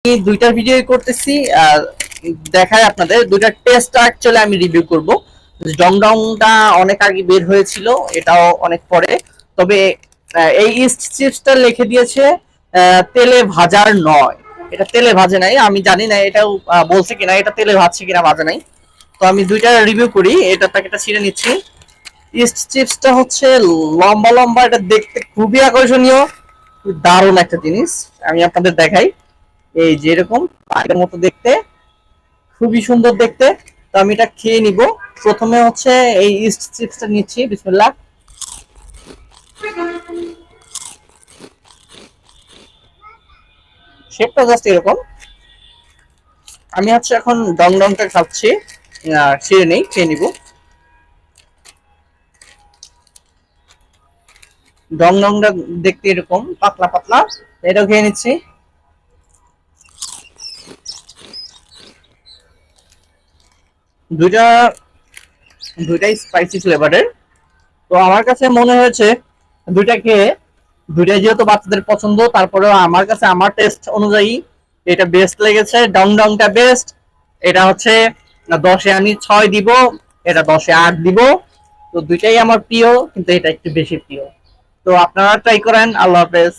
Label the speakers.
Speaker 1: দুইটা ভিডিও করতেছি। দেখায় আপনাদের দুইটা টেস্ট অ্যাকচুয়ালি আমি রিভিউ করব। ডংডংটা অনেক আগে বের হয়েছিল, এটাও অনেক পরে। তবে এই ইস্ট চিপসটা লিখে দিয়েছে তেলে ভাজার নয়। এটা তেলে ভাজে নাই, আমি জানি না এটাও বলছে কিনা এটা তেলে ভাজছে কিনা ভাজে নাই। তো আমি দুইটা রিভিউ করি, এটা তাকে একটা ছিঁড়ে নিচ্ছি। ইস্ট চিপসটা হচ্ছে লম্বা লম্বা, এটা দেখতে খুবই আকর্ষণীয়, দারুণ একটা জিনিস। আমি আপনাদের দেখাই, এই যেরকম আগের মতো দেখতে, খুবই সুন্দর দেখতে। তো আমি এটা খেয়ে নিব। প্রথমে হচ্ছে এই ইস্ট চিপসটা নিচ্ছি, বিসমিল্লাহ। শেপটা জাস্ট এরকম। আমি হচ্ছে এখন ডং ডংটা খাচ্ছি, ছিঁড়ে নেই, খেয়ে নিব। ডং ডংটা দেখতে এরকম পাতলা পাতলা, এটাও খেয়ে নিচ্ছি। দুইটা দুইটাই স্পাইসি ফ্লেভারের। তো আমার কাছে মনে হয়েছে দুইটা খেয়ে, দুইটাই যেহেতু বাচ্চাদের পছন্দ, তারপরেও আমার কাছে আমার টেস্ট অনুযায়ী এটা বেস্ট লেগেছে। ডং ডংটা বেস্ট। এটা হচ্ছে 10-এ আমি 6 দিব, এটা 10-এ 8 দিব। তো দুইটাই আমার প্রিয়, কিন্তু এটা একটু বেশি প্রিয়। তো আপনারা ট্রাই করেন। আল্লাহ হাফেজ।